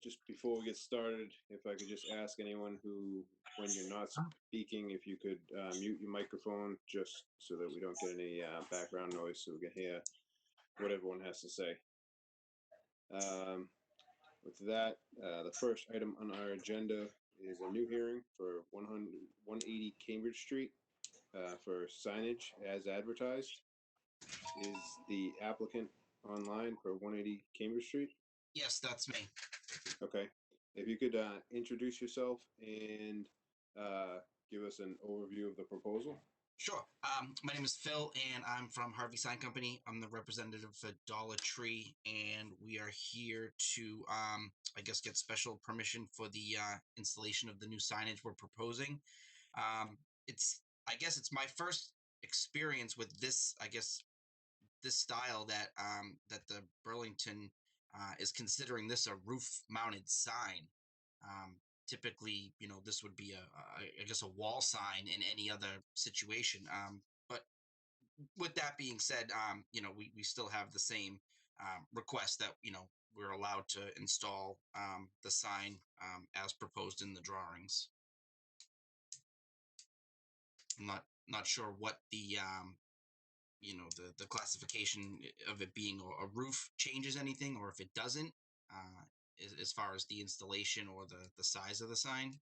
Just before we get started, if I could just ask anyone who, when you're not speaking, if you could mute your microphone just so that we don't get any background noise, so we can hear what everyone has to say. With that, the first item on our agenda is a new hearing for 180 Cambridge Street for signage as advertised. Is the applicant online for 180 Cambridge Street? Yes, that's me. Okay. If you could introduce yourself and give us an overview of the proposal. Sure. My name is Phil, and I'm from Harvey Sign Company. I'm the representative for Dollar Tree, and we are here to, I guess, get special permission for the installation of the new signage we're proposing. I guess it's my first experience with this, this style that that the Burlington is considering this a roof-mounted sign. Typically, this would be I guess a wall sign in any other situation. But with that being said, we still have the same request that we're allowed to install the sign as proposed in the drawings. I'm not sure what the the classification of it being a roof changes anything, or if it doesn't, as far as the installation or the size of the sign.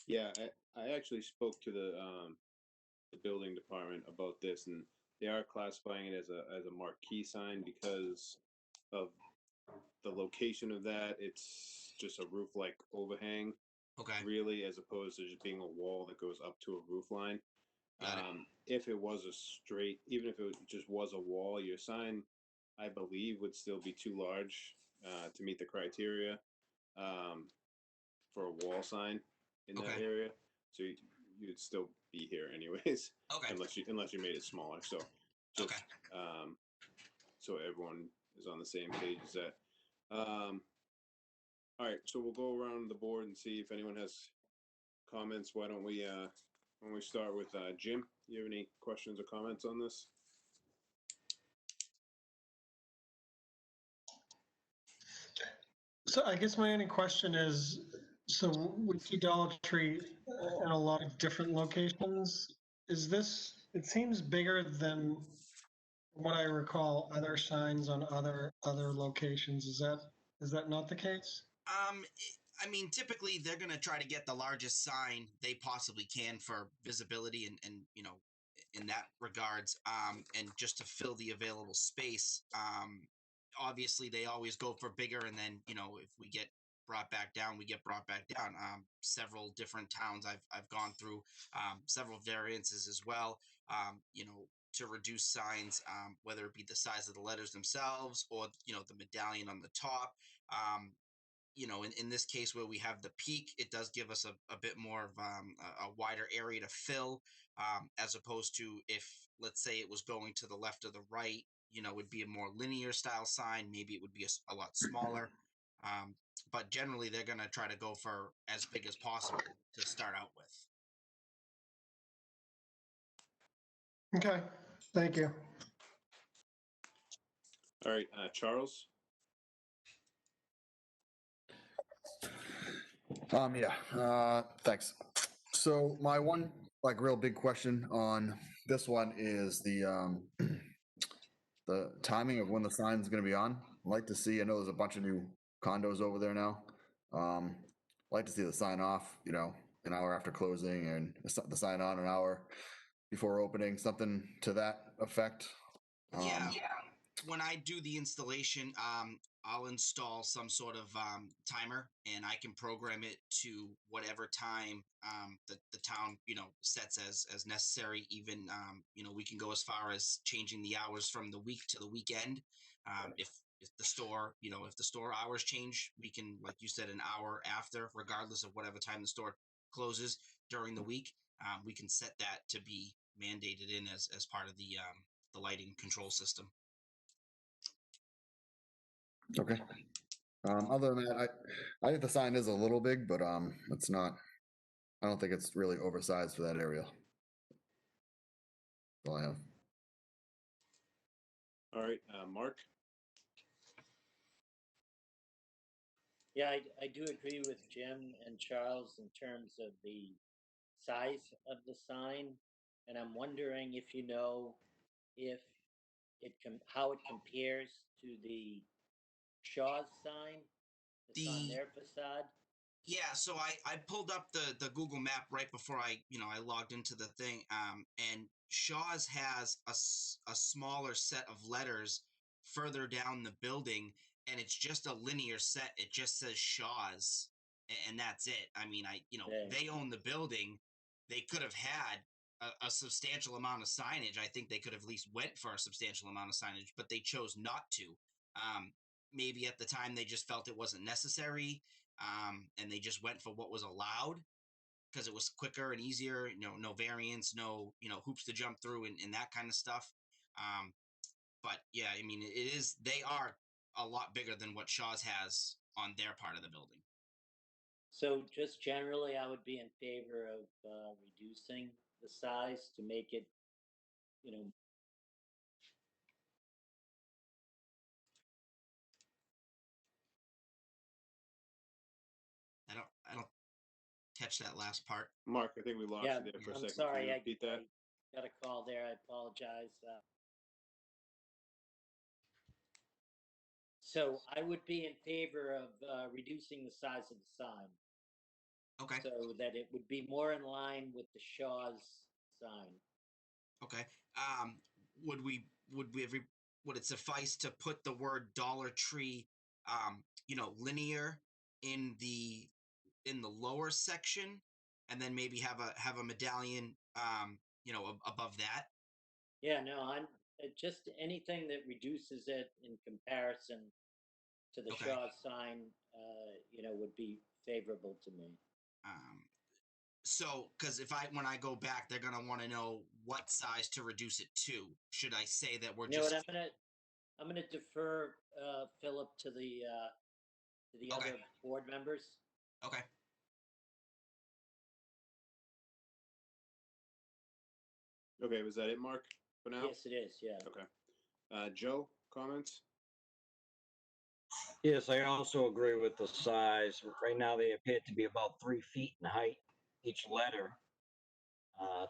Yeah, I actually spoke to the building department about this, and they are classifying it as a marquee sign because of the location of that. It's just a roof-like overhang, Okay. really, as opposed to just being a wall that goes up to a roof line. If it was a straight, even if it just was a wall, your sign, I believe, would still be too large to meet the criteria for a wall sign in that area. So you'd still be here anyways, unless you made it smaller. So just so everyone is on the same page as that. All right, so we'll go around the board and see if anyone has comments. Why don't we start with Jim? Do you have any questions or comments on this? So I guess my only question is, so we see Dollar Tree in a lot of different locations. Is this, it seems bigger than what I recall other signs on other locations. Is that not the case? I mean, typically they're going to try to get the largest sign they possibly can for visibility and in that regards, and just to fill the available space. Obviously they always go for bigger, and then if we get brought back down, we get brought back down. Several different towns I've gone through, several variances as well. To reduce signs, whether it be the size of the letters themselves or the medallion on the top. In this case where we have the peak, it does give us a bit more of a wider area to fill, as opposed to if, let's say, it was going to the left or the right, it would be a more linear style sign. Maybe it would be a lot smaller. But generally, they're going to try to go for as big as possible to start out with. Okay, thank you. All right, Charles. Thanks. So my one real big question on this one is the timing of when the sign's going to be on. I'd like to see. I know there's a bunch of new condos over there now. I'd like to see the sign off, an hour after closing, and the sign on an hour before opening, something to that effect. Yeah. When I do the installation, I'll install some sort of timer, and I can program it to whatever time the town sets as necessary. Even we can go as far as changing the hours from the week to the weekend. If the store if the store hours change, we can, like you said, an hour after, regardless of whatever time the store closes during the week. We can set that to be mandated in as part of the lighting control system. Okay. Other than that, I think the sign is a little big, but it's not. I don't think it's really oversized for that area. That's all I have. All right, Mark. Yeah, I do agree with Jim and Charles in terms of the size of the sign, and I'm wondering if you know if how it compares to the Shaw's sign that's on The their facade. Yeah, so I pulled up the Google map right before I logged into the thing, and Shaw's has a smaller set of letters further down the building, and it's just a linear set. It just says Shaw's, and that's it. I mean, Okay. they own the building. They could have had a substantial amount of signage. I think they could have at least went for a substantial amount of signage, but they chose not to. Um, Maybe at the time they just felt it wasn't necessary, and they just went for what was allowed because it was quicker and easier. No variants, no hoops to jump through, and that kind of stuff. Um, but yeah, I mean, it is they are a lot bigger than what Shaw's has on their part of the building. So just generally, I would be in favor of reducing the size to make it, you know, I don't catch that last part. Mark, I think we lost yeah, you there for a I'm second. sorry, Can you repeat that? I got a call there. I apologize. So I would be in favor of reducing the size of the sign Okay. so that it would be more in line with the Shaw's sign. Okay. Um, would we would it suffice to put the word Dollar Tree, linear in the lower section, and then maybe have a medallion, above that? Yeah, no, I'm just anything that reduces it in comparison to the Okay. Shaw's sign, would be favorable to me. Um, so, because when I go back, they're gonna want to know what size to reduce it to. Should I say that we're You know what? just I'm gonna defer Philip to the okay? other board members. Okay. Okay, was that it, Mark, for now? Yes, it is. Yeah. Okay. Joe, comments? Yes, I also agree with the size. Right now, they appear to be about 3 feet in height, each letter,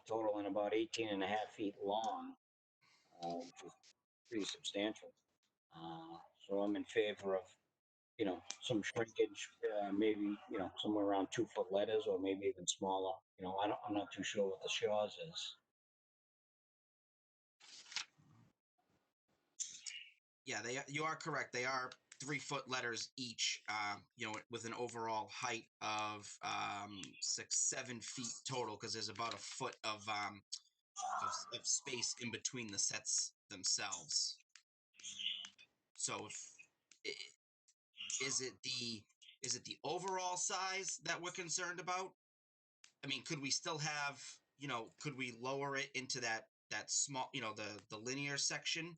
totaling about 18 and a half feet long, which is pretty substantial. So I'm in favor of, some shrinkage, maybe, somewhere around 2 foot letters or maybe even smaller. I'm not too sure what the Shaw's is. Yeah, you are correct. They are 3 foot letters each. With an overall height of 6-7 feet total, because there's about a foot of space in between the sets themselves. So, is it the overall size that we're concerned about? I mean, could we still have could we lower it into that small the linear section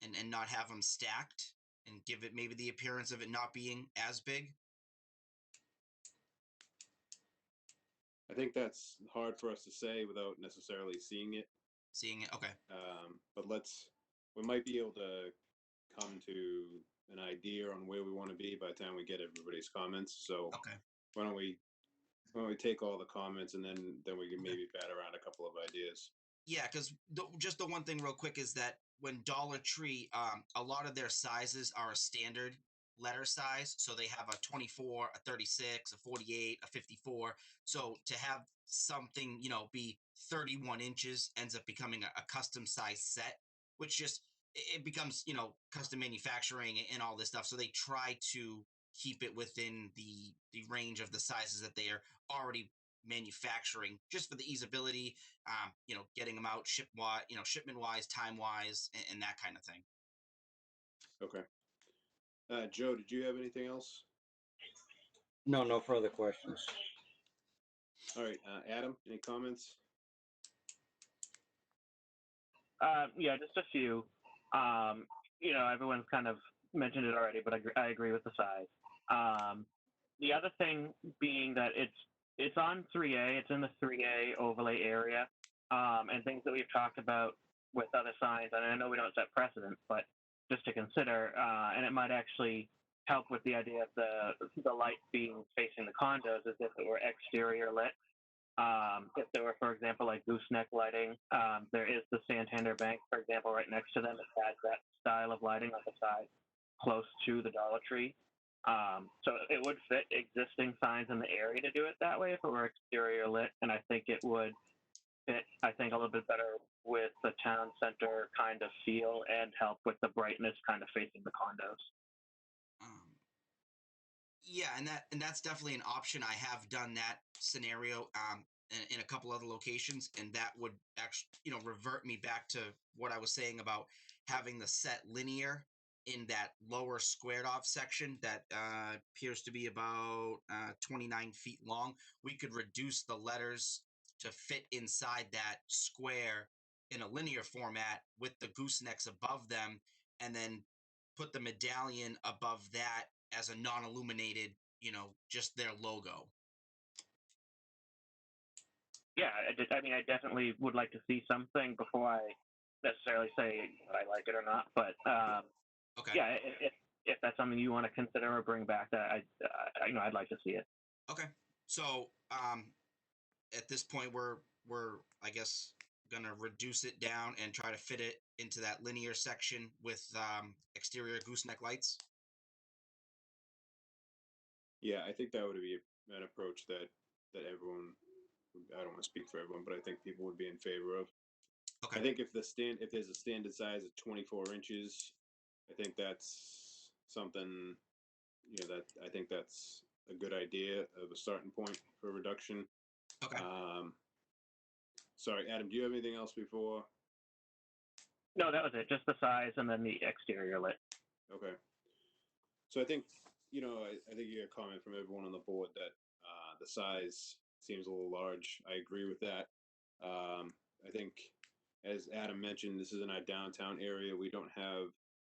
and not have them stacked and give it maybe the appearance of it not being as big? I think that's hard for us to say without necessarily seeing it. Seeing it, okay. But we might be able to come to an idea on where we want to be by the time we get everybody's comments. So Okay. why don't we take all the comments and then we can maybe bat around a couple of ideas. Yeah, because just the one thing real quick is that when Dollar Tree, a lot of their sizes are a standard letter size. So they have a 24, a 36, a 48, a 54. So to have something, be 31 inches ends up becoming a custom size set, which just it becomes, custom manufacturing and all this stuff. So they try to keep it within the range of the sizes that they are already manufacturing, just for the easeability, getting them out shipment wise, time wise, and that kind of thing. Okay. Joe, did you have anything else? No further questions. All right. Adam, any comments? Yeah, just a few. Everyone's kind of mentioned it already, but I agree with the size. The other thing being that it's on 3A, it's in the 3A overlay area, and things that we've talked about with other signs. And I know we don't set precedent, but just to consider, and it might actually help with the idea of the light being facing the condos is if it were exterior lit. If there were, for example, like gooseneck lighting, there is the Santander Bank, for example, right next to them. It has that style of lighting on the side, close to the Dollar Tree. So it would fit existing signs in the area to do it that way if it were exterior lit, and I think it would fit, I think, a little bit better with the town center kind of feel and help with the brightness kind of facing the condos. Yeah, and that's definitely an option. I have done that scenario in a couple other locations, and that would actually, revert me back to what I was saying about having the set linear in that lower squared off section that appears to be about 29 feet long. We could reduce the letters to fit inside that square in a linear format with the goosenecks above them, and then put the medallion above that as a non-illuminated, just their logo. Yeah, I mean, I definitely would like to see something before I necessarily say I like it or not. But Okay. yeah, if that's something you want to consider or bring back, that I'd like to see it. Okay. So at this point, we're I guess gonna reduce it down and try to fit it into that linear section with exterior gooseneck lights. Yeah, I think that would be an approach that everyone. I don't want to speak for everyone, but I think people would be in favor of. Okay. I think if there's a standard size of 24 inches, I think that's something. That I think that's a good idea of a starting point for reduction. Okay. Sorry, Adam. Do you have anything else before? No, that was it. Just the size and then the exterior lit. Okay. So I think I think you got a comment from everyone on the board that the size seems a little large. I agree with that. I think, as Adam mentioned, this is in our downtown area. We don't have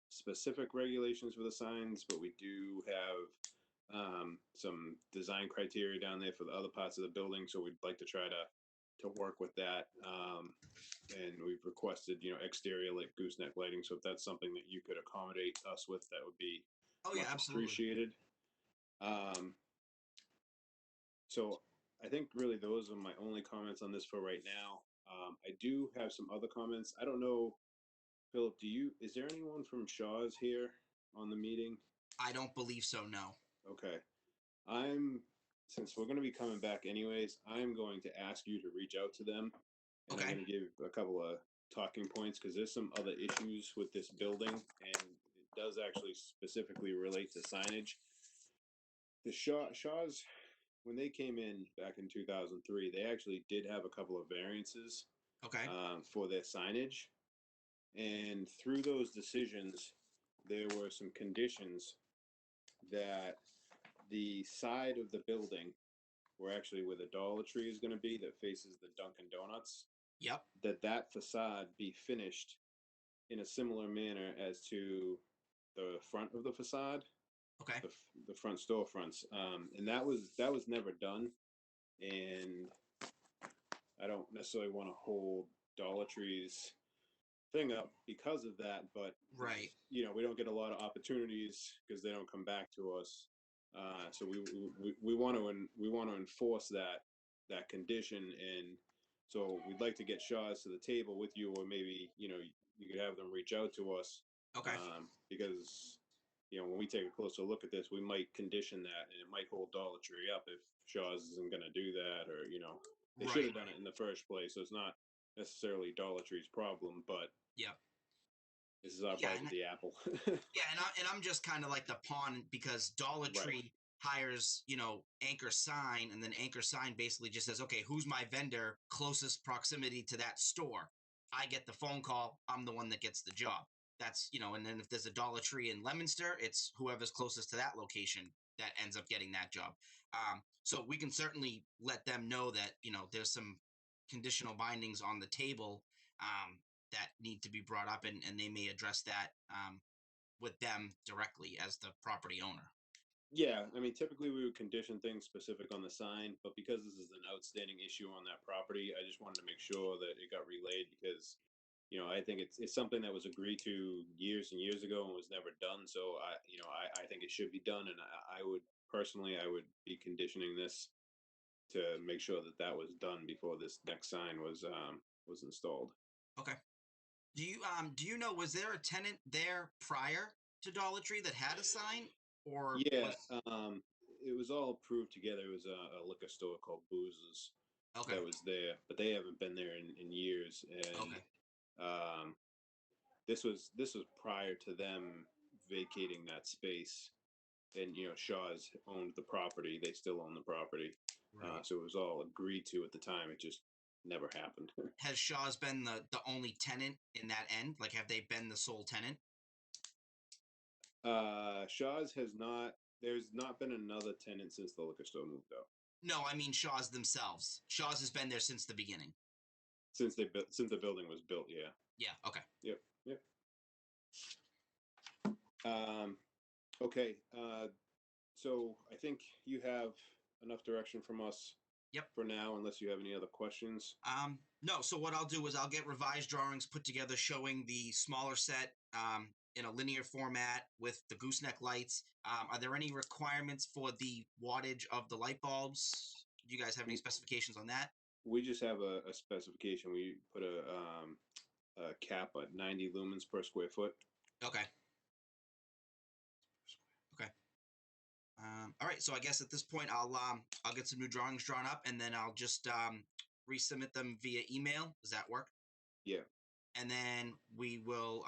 specific regulations for the signs, but we do have some design criteria down there for the other parts of the building. So we'd like to try to work with that. And we've requested, exterior like gooseneck lighting. So if that's something that you could accommodate us with, that would be much absolutely appreciated. So I think really those are my only comments on this for right now. I do have some other comments. I don't know, Philip, is there anyone from Shaw's here on the meeting? I don't believe so, no. Okay. Since we're going to be coming back anyways, I'm going to ask you to reach out to them. And I'm going to give a couple of talking points because there's some other issues with this building, and it does actually specifically relate to signage. The Shaw's, when they came in back in 2003, they actually did have a couple of variances for their signage. And through those decisions, there were some conditions that the side of the building, where the Dollar Tree is going to be, that faces the Dunkin' Donuts, Yep. that facade be finished in a similar manner as to the front of the facade. Okay. The front storefronts, and that was never done, and I don't necessarily want to hold Dollar Tree's thing up because of that, but right, we don't get a lot of opportunities because they don't come back to us. So we want to enforce that condition, and so we'd like to get Shaw's to the table with you, or maybe you could have them reach out to us. Okay. Because when we take a closer look at this, we might condition that, and it might hold Dollar Tree up if Shaw's isn't going to do that, or they should have done it in the first place. So it's not necessarily Dollar Tree's problem, but yeah, this is our bite of the apple. Yeah, and I'm just kind of like the pawn because Dollar Tree hires, Anchor Sign, and then Anchor Sign basically just says, okay, who's my vendor closest proximity to that store? I get the phone call. I'm the one that gets the job. That's, and then if there's a Dollar Tree in Leominster, it's whoever's closest to that location that ends up getting that job. So we can certainly let them know that, there's some conditional bindings on the table that need to be brought up, and they may address that with them directly as the property owner. Yeah, I mean, typically we would condition things specific on the sign, but because this is an outstanding issue on that property, I just wanted to make sure that it got relayed because I think it's something that was agreed to years and years ago and was never done. So I think it should be done, and I would personally, I would be conditioning this to make sure that was done before this next sign was installed. Okay. Do you know, was there a tenant there prior to Dollar Tree that had a sign, or Yeah, was... it was all approved together. It was a liquor store called Booz's Okay. that was there, but they haven't been there in years. And Okay. this was prior to them vacating that space. And Shaw's owned the property; they still own the property. Right. So it was all agreed to at the time. It just never happened. Has Shaw's been the only tenant in that end? Like, have they been the sole tenant? Shaw's has not. There's not been another tenant since the liquor store moved out. No, I mean Shaw's themselves. Shaw's has been there since the beginning. Since the building was built, yeah. Yeah. Okay. Yep. Okay. So I think you have enough direction from us. Yep. For now, unless you have any other questions. No. So what I'll do is I'll get revised drawings put together showing the smaller set in a linear format with the gooseneck lights. Are there any requirements for the wattage of the light bulbs? Do you guys have any specifications on that? We just have a specification. We put a cap at 90 lumens per square foot. Okay. Okay. All right. So I guess at this point I'll get some new drawings drawn up, and then I'll just resubmit them via email. Does that work? Yeah. And then we will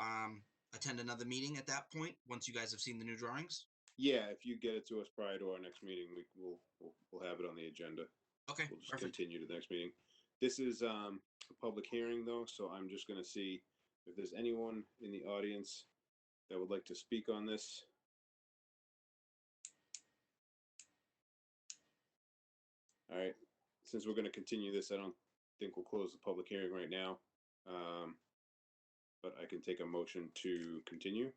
attend another meeting at that point once you guys have seen the new drawings. Yeah, if you get it to us prior to our next meeting, we'll have it on the agenda. Okay. We'll just Perfect. continue to the next meeting. This is a public hearing though, so I'm just going to see if there's anyone in the audience that would like to speak on this. All right. Since we're going to continue this, I don't think we'll close the public hearing right now. But I can take a motion to continue.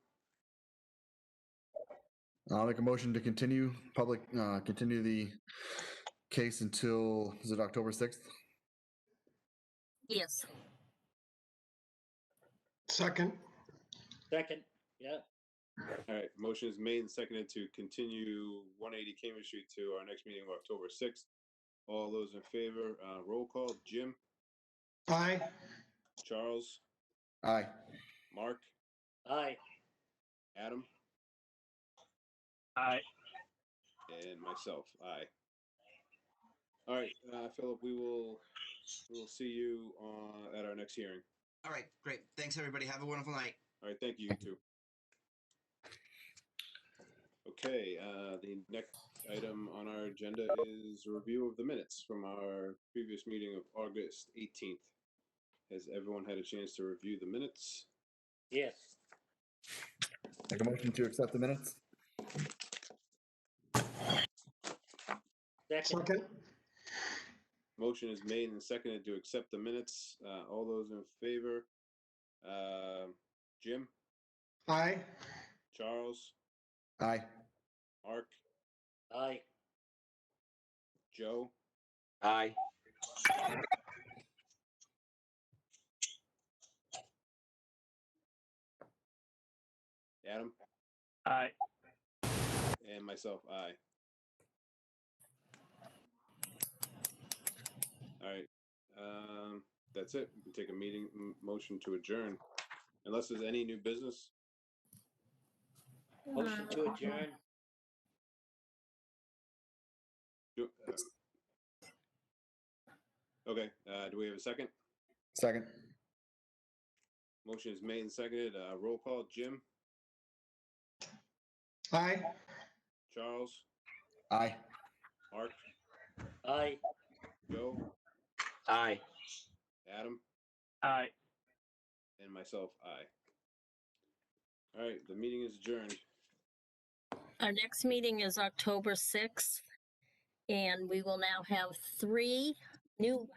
I'll make a motion to continue continue the case until, is it October 6th? Yes. Second. Second, yeah. All right. Motion is made and seconded to continue 180 Cambridge Street to our next meeting of October 6th. All those in favor, roll call. Jim? Aye. Charles? Aye. Mark? Aye. Adam? Aye. And myself, aye. All right, Philip, we will see you at our next hearing. All right. Great. Thanks, everybody. Have a wonderful night. All right, thank you, you too. Okay, the next item on our agenda is a review of the minutes from our previous meeting of August 18th. Has everyone had a chance to review the minutes? Yes. Make a motion to accept the minutes. Second. Second. Motion is made and seconded to accept the minutes. All those in favor? Jim? Aye. Charles? Aye. Mark? Aye. Joe? Aye. Adam? Aye. And myself, aye. All right. That's it. We can take a motion to adjourn. Unless there's any new business. Motion to adjourn. Okay. Do we have a second? Second. Motion is made and seconded. Roll call. Jim? Aye. Charles? Aye. Mark? Aye. Joe? Aye. Adam? Aye. And myself, aye. All right. The meeting is adjourned. Our next meeting is October 6th, and we will now have 3 new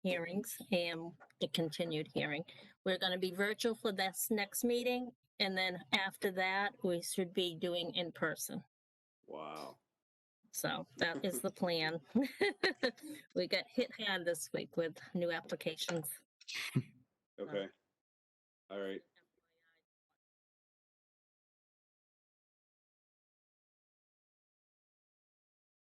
hearings and the continued hearing. We're going to be virtual for this next meeting, and then after that, we should be doing in person. Wow. So that is the plan. We got hit hard this week with new applications. Okay. All right.